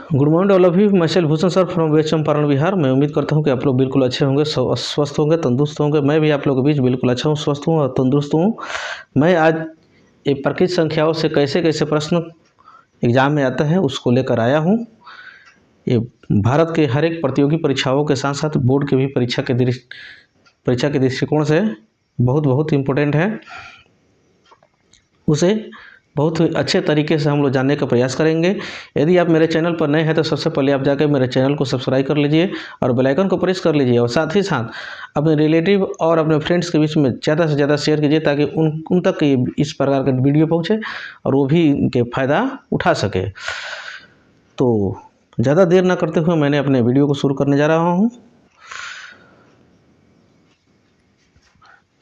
Good morning all of you. मैं Bhushan sir from West Champaran Bihar. मैं उम्मीद करता हूं कि आप लोग बिल्कुल अच्छे होंगे, स्वस्थ होंगे, तंदुरुस्त होंगे। मैं भी आप लोगों के बीच बिल्कुल अच्छा हूं, स्वस्थ हूं और तंदुरुस्त हूं। मैं आज ये प्रकृत संख्याओं से कैसे कैसे प्रश्न एग्जाम में आता है उसको लेकर आया हूं। ये भारत के हर एक प्रतियोगी परीक्षाओं के साथ साथ बोर्ड के भी परीक्षा के दृष्टिकोण से बहुत इम्पोर्टेंट है। उसे बहुत ही अच्छे तरीके से हम लोग जानने का प्रयास करेंगे। यदि आप मेरे चैनल पर नए हैं तो सबसे पहले आप जाकर मेरे चैनल को सब्सक्राइब कर लीजिए और बेल आइकन को प्रेस कर लीजिए, और साथ ही साथ अपने रिलेटिव और अपने फ्रेंड्स के बीच में ज़्यादा से ज़्यादा शेयर कीजिए ताकि उन तक इस प्रकार का वीडियो पहुँचे और वो भी इनके फ़ायदा उठा सके। तो ज़्यादा देर ना करते हुए मैंने अपने वीडियो को शुरू करने जा रहा हूँ।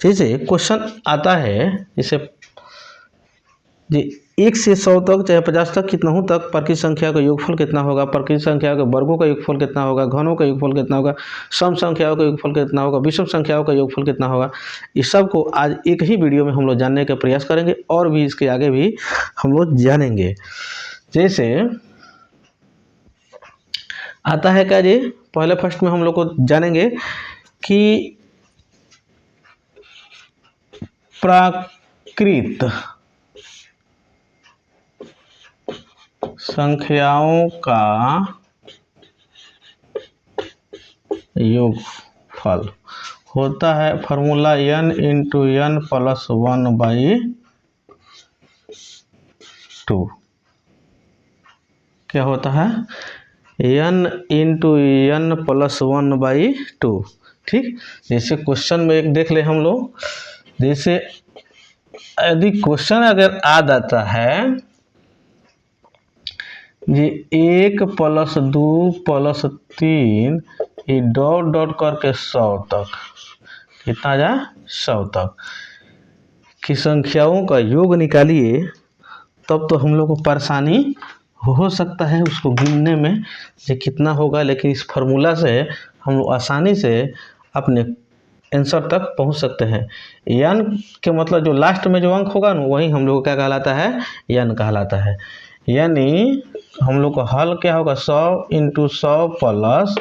जैसे क्वेश्चन आता है, जैसे जी 1 से 100 तक चाहे 50 तक कितना तक प्रकृत संख्या का योगफल कितना होगा, प्रकृत संख्या के वर्गों का योगफल कितना होगा, घनों का योगफल कितना होगा, सम संख्याओं का योगफल कितना होगा, विषम संख्याओं का योगफल कितना होगा, इस सब को आज एक ही वीडियो में हम लोग जानने का प्रयास करेंगे और भी इसके आगे भी हम लोग जानेंगे। जैसे आता है क्या जी, पहले फर्स्ट में हम लोग को जानेंगे कि प्राकृत संख्याओं का योगफल होता है formula n into n plus 1/2। क्या होता है? n into n plus 1/2। ठीक, जैसे क्वेश्चन में एक देख ले हम लोग। जैसे यदि क्वेश्चन अगर आ जाता है ये 1 + 2 + 3 ये डॉट डॉट करके 100 तक, कितना जा 100 तक की संख्याओं का योग निकालिए, तब तो हम लोग को परेशानी हो सकता है उसको गिनने में ये कितना होगा। लेकिन इस फार्मूला से हम लोग आसानी से अपने आंसर तक पहुंच सकते हैं। n के मतलब जो लास्ट में जो अंक होगा ना, वही हम लोग को क्या कहलाता है? n कहलाता है। यानी हम लोग का हल क्या होगा? 100 इंटू 100 प्लस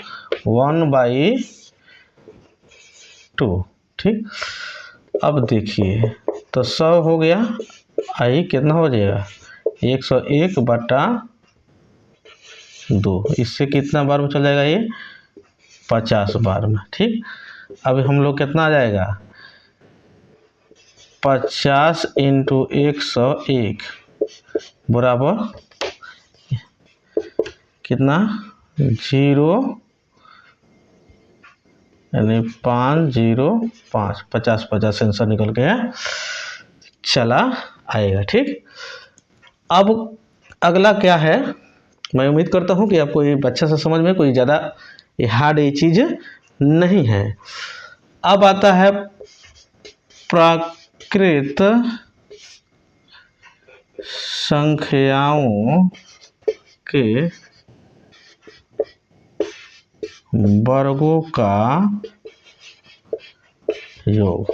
1/2। ठीक, अब देखिए तो 100 हो गया, आई कितना हो जाएगा? 101/2। इससे कितना बार में चल जाएगा? ये 50 बार में। ठीक, अब हम लोग कितना आ जाएगा? 50 इंटू 101 बराबर कितना? 0 यानी 505। 50 आंसर निकल के चला आएगा। ठीक, अब अगला क्या है? मैं उम्मीद करता हूं कि आपको ये अच्छे से समझ में कोई ज़्यादा हार्ड ये चीज़ नहीं है। अब आता है प्राकृत संख्याओं के वर्गों का योग।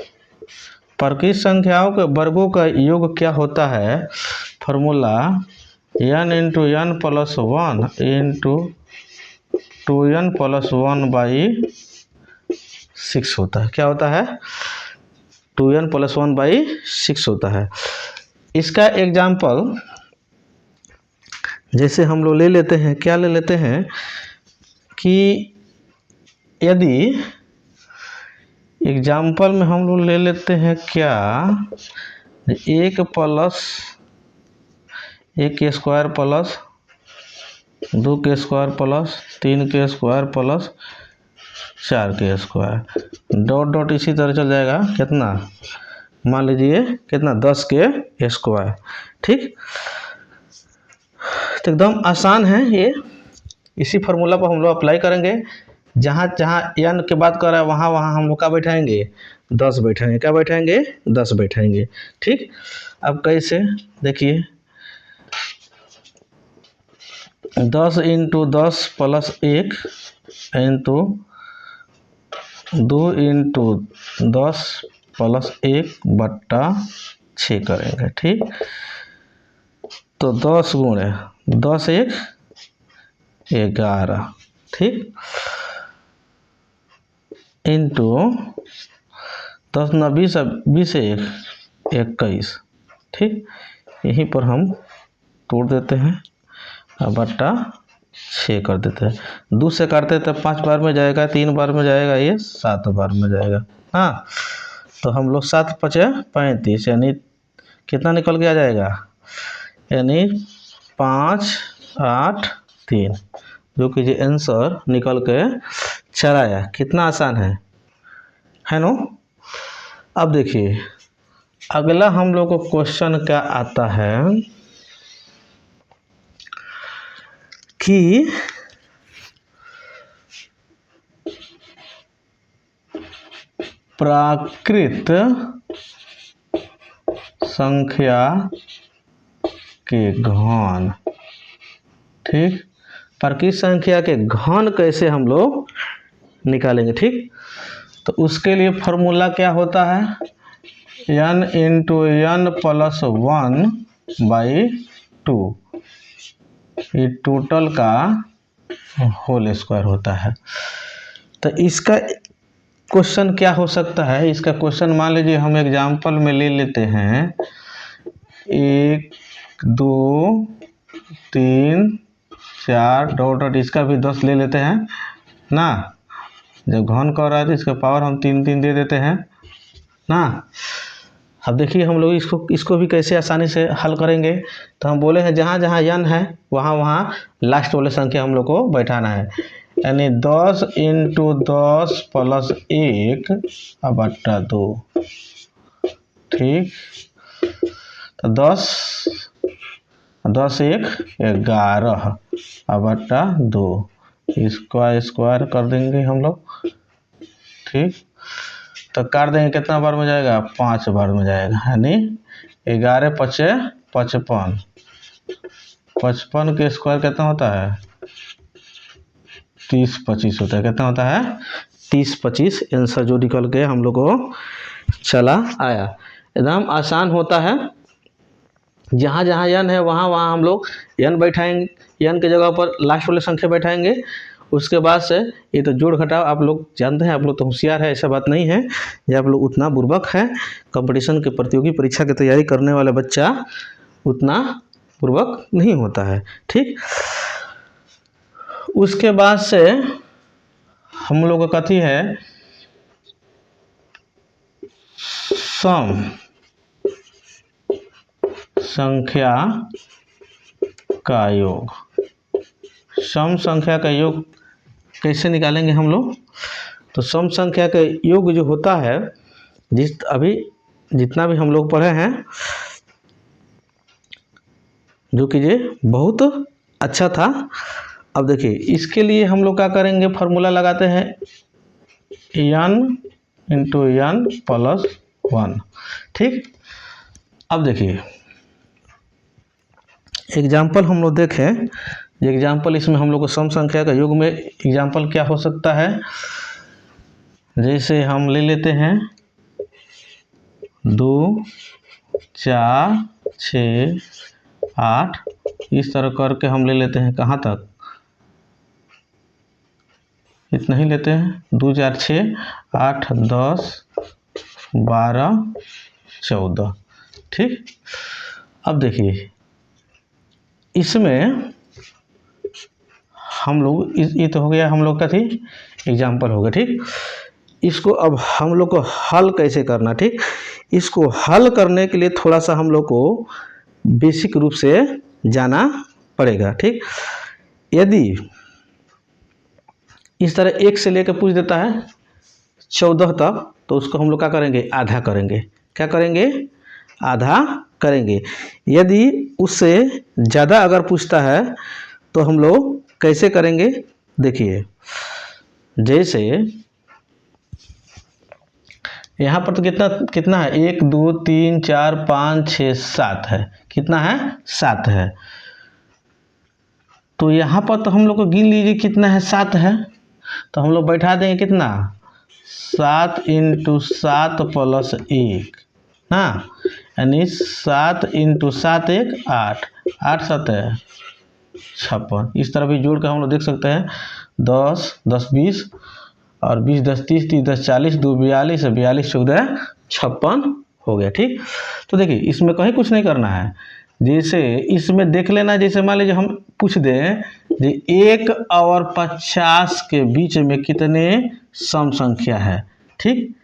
प्रकृत संख्याओं के वर्गों का योग क्या होता है? Formula n into n plus 1 into 2n plus 1/6 होता है। क्या होता है? 2n प्लस 1/6 होता है। इसका एग्जाम्पल जैसे हम लोग ले लेते हैं, क्या ले लेते हैं कि यदि एग्जाम्पल में हम लोग ले लेते हैं क्या, 1 के स्क्वायर प्लस 2 के स्क्वायर प्लस 3 के स्क्वायर प्लस 4 के स्क्वायर डॉट डॉट इसी तरह चल जाएगा। कितना? मान लीजिए कितना? 10 के स्क्वायर। ठीक, तो एकदम आसान है ये। इसी फार्मूला पर हम लोग अप्लाई करेंगे। जहाँ जहाँ n की बात कर रहा है वहाँ वहाँ हम लोग क्या बैठाएंगे? 10 बैठाएंगे। क्या बैठाएंगे? 10 बैठाएंगे। ठीक, अब कैसे देखिए, 10 into 10 plus 1 into 2 into 10 plus 1/6 करेंगे। ठीक, तो 10 गुणे 10 1 11, ठीक, इंटू 10 9 20 20 1 21, ठीक। यहीं पर हम तोड़ देते हैं और बट्टा 6 कर देते हैं। 2 से काटते हैं तो 5 बार में जाएगा, 3 बार में जाएगा, ये 7 बार में जाएगा। हाँ, तो हम लोग 7 5 35, यानी कितना निकल के आ जाएगा, यानी 5 8 3, जो कि ये आंसर निकल के चला आया। कितना आसान है नो। अब देखिए अगला हम लोग को क्वेश्चन क्या आता है कि प्राकृत संख्या के घन, ठीक, प्राकृत संख्या के घन कैसे हम लोग निकालेंगे, ठीक। तो उसके लिए फॉर्मूला क्या होता है, n इंटू n प्लस 1/2, ये टोटल का होल स्क्वायर होता है। तो इसका क्वेश्चन क्या हो सकता है, इसका क्वेश्चन मान लीजिए हम एग्जाम्पल में ले लेते हैं 1 2 3 4 डॉट, इसका भी 10 ले लेते हैं ना। जब घन कर रहा है तो इसका पावर हम 3 3 दे देते हैं ना। अब देखिए हम लोग इसको भी कैसे आसानी से हल करेंगे। तो हम बोले हैं जहाँ जहाँ n है वहाँ वहाँ लास्ट वाले संख्या हम लोग को बैठाना है, यानी 10 इंटू 10 प्लस 1 बट्टा 2, ठीक। तो 10 10 1 11 बट्टा 2, इसको स्क्वायर कर देंगे हम लोग, ठीक। तो काट देंगे, कितना बार में जाएगा, 5 बार में जाएगा, यानी 11 5 55, 55 के स्क्वायर कितना होता है, 30 25 होता है। कितना होता है, 30 25 आंसर जो निकल के हम लोग को चला आया। एकदम आसान होता है। जहाँ जहाँ n है वहाँ वहाँ हम लोग n बैठाएंगे, n के जगह पर लास्ट वाले संख्या बैठाएंगे। उसके बाद से ये तो जोड़ घटाव आप लोग जानते हैं, आप लोग तो होशियार है, ऐसा बात नहीं है। ये आप लोग उतना बुर्बक है, कंपटीशन के प्रतियोगी परीक्षा की तैयारी करने वाला बच्चा उतना बुर्बक नहीं होता है, ठीक। उसके बाद से हम लोग का कथी है, सम संख्या का योग। सम संख्या का योग कैसे निकालेंगे हम लोग। तो सम संख्या का योग जो होता है, अभी जितना भी हम लोग पढ़े हैं, जो कि ये बहुत अच्छा था। अब देखिए इसके लिए हम लोग क्या करेंगे, फार्मूला लगाते हैं n इंटू n प्लस 1, ठीक। अब देखिए एग्जाम्पल हम लोग देखें, एग्जाम्पल इसमें हम लोग को सम संख्या का योग में एग्जाम्पल क्या हो सकता है। जैसे हम ले लेते हैं 2 4 6 8, इस तरह करके हम ले लेते हैं, कहाँ तक, इतना ही लेते हैं, 2 4 6 8 10 12 14, ठीक। अब देखिए इसमें हम लोग ये तो हो गया हम लोग का थी एग्जाम्पल हो गया, ठीक। इसको अब हम लोग को हल कैसे करना, ठीक। इसको हल करने के लिए थोड़ा सा हम लोग को बेसिक रूप से जाना पड़ेगा, ठीक। यदि इस तरह 1 से लेकर पूछ देता है 14 तक, तो उसको हम लोग क्या करेंगे, आधा करेंगे। क्या करेंगे, आधा करेंगे। यदि उससे ज़्यादा अगर पूछता है तो हम लोग कैसे करेंगे, देखिए जैसे यहाँ पर तो कितना है, 1 2 3 4 5 6 7 है, कितना है, 7 है। तो यहाँ पर तो हम लोग को गिन लीजिए कितना है, 7 है। तो हम लोग बैठा देंगे कितना, 7 इंटू 7 प्लस 1 ना, यानी 7 इंटू 7 1 8 8 7 56। इस तरह भी जोड़ कर हम लोग देख सकते हैं 10 10 20 और 20 10 30 30 10 40 2 42 42 14 56 हो गया। ठीक, तो देखिए इसमें कहीं कुछ नहीं करना है। जैसे इसमें देख लेना, जैसे मान लीजिए हम पूछ दें कि 1 और 50 के बीच में कितने सम संख्या है। ठीक,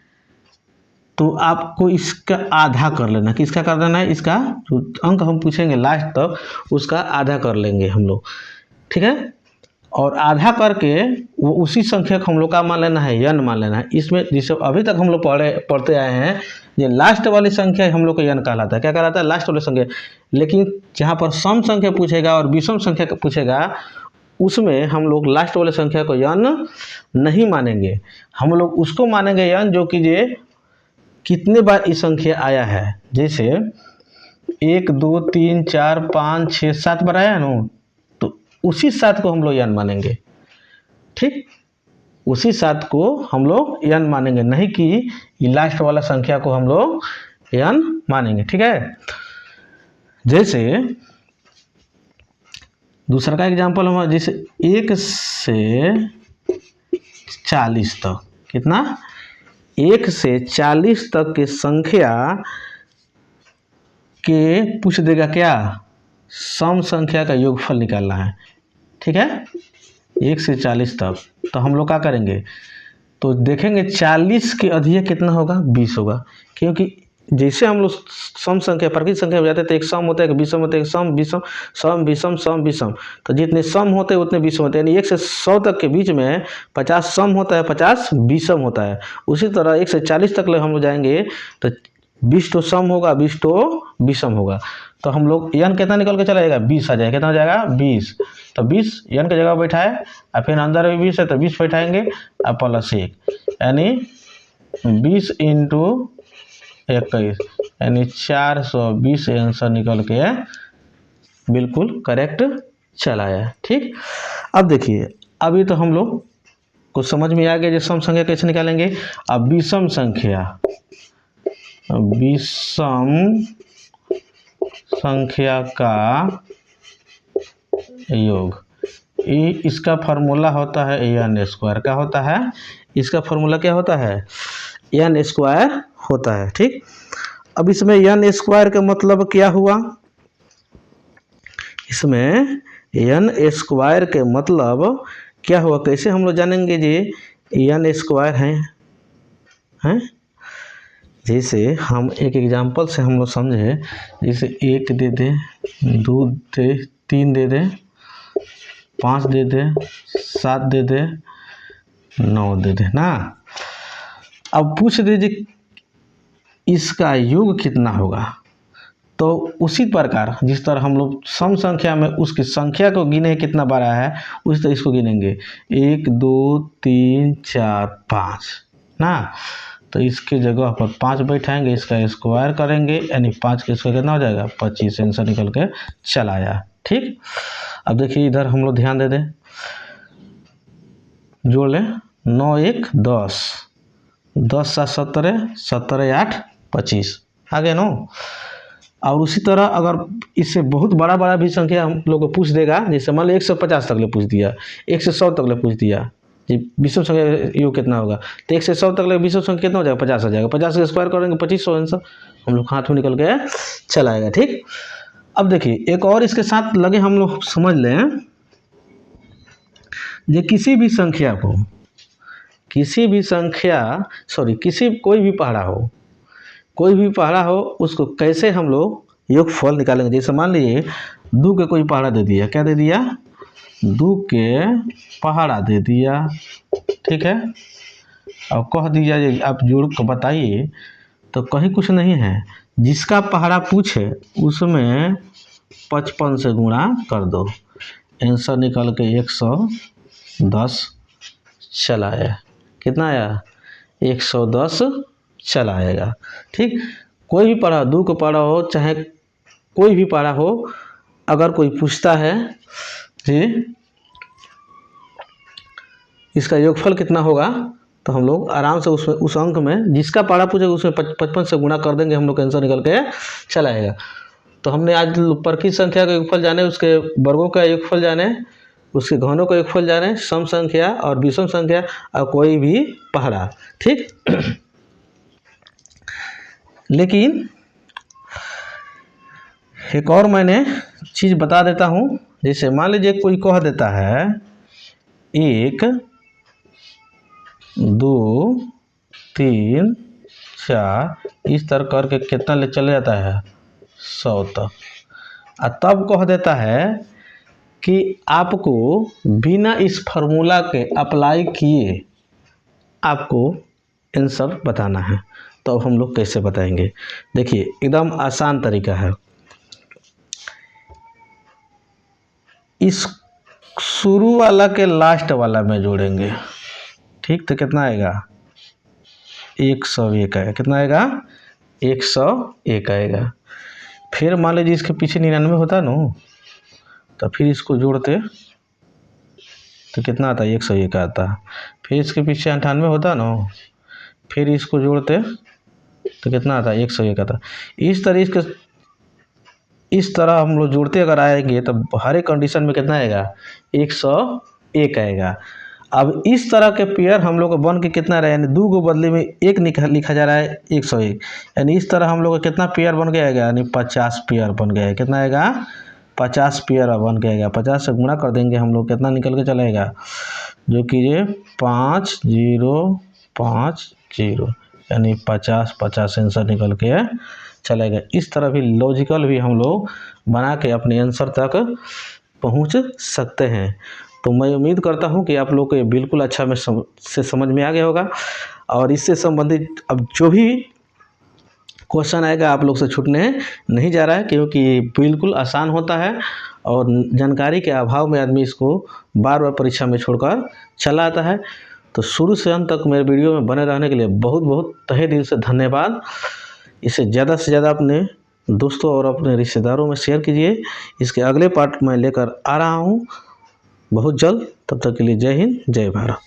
तो आपको इसका आधा कर लेना। किसका कर देना है? इसका जो अंक हम पूछेंगे लास्ट तक उसका आधा कर लेंगे हम लोग। ठीक है, और आधा करके वो उसी संख्या को हम लोग का मान लेना है, n मान लेना है। इसमें जिसे अभी तक हम लोग पढ़ते आए हैं, ये लास्ट वाली संख्या हम लोग को n कहलाता है। क्या कहलाता है? लास्ट वाली संख्या। लेकिन जहाँ पर सम संख्या पूछेगा और विषम संख्या पूछेगा, उसमें हम लोग लास्ट वाले संख्या को n नहीं मानेंगे। हम लोग उसको मानेंगे n जो कि ये कितने बार इस संख्या आया है। जैसे 1 2 3 4 5 6 7 बार आया है ना, तो उसी 7 को हम लोग n मानेंगे। ठीक, उसी 7 को हम लोग n मानेंगे, नहीं कि लास्ट वाला संख्या को हम लोग n मानेंगे। ठीक है, जैसे दूसरा का एग्जांपल हम, जैसे 1 से 40 तक, कितना? 1 से 40 तक के संख्या के पूछ देगा क्या? सम संख्या का योगफल निकालना है। ठीक है, 1 से 40 तक। तो हम लोग क्या करेंगे? तो देखेंगे 40 के अधिक कितना होगा? 20 होगा। क्योंकि जैसे हम लोग सम संख्या प्राकृतिक संख्या में जाते हैं तो एक सम होता है, एक विषम होता है, एक सम विषम सम विषम सम विषम। तो जितने सम होते हैं उतने विषम होते हैं। यानी 1 से 100 तक के बीच में 50 सम होता है, 50 विषम होता है। उसी तरह 1 से 40 तक हम लोग जाएंगे तो 20 तो सम होगा, 20 तो विषम होगा। तो हम लोग n कितना निकल के चला जाएगा? 20 आ जाएगा। कितना हो जाएगा? 20। तो 20 n की जगह बैठाए और फिर अंदर भी 20 है तो 20 बैठाएंगे और +1, यानी 20 × 21, यानी 420 आंसर निकल के बिल्कुल करेक्ट चला आया। ठीक, अब देखिए अभी तो हम लोग को समझ में आ गया जो सम संख्या कैसे निकालेंगे। अब विषम संख्या, विषम संख्या का योग, इसका फार्मूला होता है n²। क्या होता है? इसका फार्मूला क्या होता है? n² होता है। ठीक, अब इसमें n² का मतलब क्या हुआ? इसमें n² के मतलब क्या हुआ? कैसे हम लोग जानेंगे जी n² हैं? जैसे हम एक एग्जांपल से हम लोग समझे, जैसे 1 दे दे, 2 दे, 3 दे दे, 5 दे दे, 7 दे दे, 9 दे दे ना। अब पूछ दीजिए इसका योग कितना होगा। तो उसी प्रकार जिस तरह हम लोग सम संख्या में उसकी संख्या को गिने कितना बार आया है, उसी तरह इसको गिनेंगे 1 2 3 4 5 ना। तो इसके जगह पर 5 बैठाएंगे, इसका स्क्वायर करेंगे, यानी 5 के स्क्वायर कितना हो जाएगा? 25 आंसर निकल के चला आया। ठीक, अब देखिए इधर हम लोग ध्यान दे दें, जोड़ लें 9 1 10, 10 7 17, 17 8 25 आ गया ना। और उसी तरह अगर इससे बहुत बड़ा बड़ा भी संख्या हम लोग को पूछ देगा, जैसे मान लो 150 तक ले पूछ दिया, 1 से 100 तक ले पूछ दिया, जी विषम संख्या योग कितना होगा? तो 1 से 100 तक ले विषम संख्या कितना हो जाएगा? 50 आ जाएगा। 50 का स्क्वायर करेंगे 2500 आंसर हम लोग हाथ में निकल के चला आएगा। ठीक, अब देखिए एक और इसके साथ लगे हम लोग समझ लें, जो किसी भी संख्या को, कोई भी पहाड़ा हो उसको कैसे हम लोग योगफल निकालेंगे। जैसे मान लीजिए 2 के कोई पहाड़ा दे दिया, क्या दे दिया? 2 के पहाड़ा दे दिया। ठीक है, और कह दिया ये आप जोड़ कर बताइए, तो कहीं कुछ नहीं है। जिसका पहाड़ा पूछे उसमें 55 से गुणा कर दो, आंसर निकल के 110 चला आया। कितना आया? 110 चला आएगा। ठीक, कोई भी पहाड़ा, 2 का पहाड़ा हो चाहे कोई भी पहाड़ा हो, अगर कोई पूछता है जी इसका योगफल कितना होगा, तो हम लोग आराम से उसमें अंक में जिसका पहाड़ा पूछेगा उसमें 55 से गुणा कर देंगे, हम लोग का आंसर निकल के चला आएगा। तो हमने आज परकी संख्या का योगफल जाने, उसके वर्गों का योगफल जाने, उसके घनों का योगफल जाने, सम संख्या और विषम संख्या और कोई भी पहला, ठीक। लेकिन एक और मैंने चीज़ बता देता हूँ। जैसे मान लीजिए कोई कह देता है 1 2 3 4 इस तरह करके कितना ले चले जाता है 100 तक, और तब कह देता है कि आपको बिना इस फार्मूला के अप्लाई किए आपको आंसर बताना है। तो अब हम लोग कैसे बताएंगे? देखिए एकदम आसान तरीका है। इस शुरू वाला के लास्ट वाला में जोड़ेंगे, ठीक। तो कितना आएगा 101 आएगा। कितना आएगा 101 आएगा। फिर मान लीजिए इसके पीछे 99 होता ना, तो फिर इसको जोड़ते तो कितना आता है 101 आता। फिर इसके पीछे 98 होता ना, फिर इसको जोड़ते तो कितना आता है 101 आता। इस तरह हम लोग जोड़ते अगर आएंगे तो हर एक कंडीशन में कितना आएगा 101 आएगा। अब इस तरह के पेयर हम लोग को बन के कितना रहा, यानी 2 को बदले में 1 लिखा जा रहा है 101, यानी इस तरह हम लोग का कितना पेयर बन गया है, यानी 50 पेयर बन गया है। कितना आएगा 50 पेयर बन के आएगा। 50 से गुणा कर देंगे हम लोग, कितना निकल के चलेगा, जो कि ये 5050, यानी 50 आंसर निकल के चलेगा। इस तरह भी लॉजिकल भी हम लोग बना के अपने आंसर तक पहुंच सकते हैं। तो मैं उम्मीद करता हूं कि आप लोग को ये बिल्कुल अच्छा से समझ में आ गया होगा, और इससे संबंधित अब जो भी क्वेश्चन आएगा आप लोग से छूटने नहीं जा रहा है, क्योंकि ये बिल्कुल आसान होता है और जानकारी के अभाव में आदमी इसको बार बार परीक्षा में छोड़कर चला आता है। तो शुरू से अंत तक मेरे वीडियो में बने रहने के लिए बहुत बहुत तहे दिल से धन्यवाद। इसे ज़्यादा से ज़्यादा अपने दोस्तों और अपने रिश्तेदारों में शेयर कीजिए। इसके अगले पार्ट मैं लेकर आ रहा हूँ बहुत जल्द। तब तक के लिए जय हिंद, जय भारत।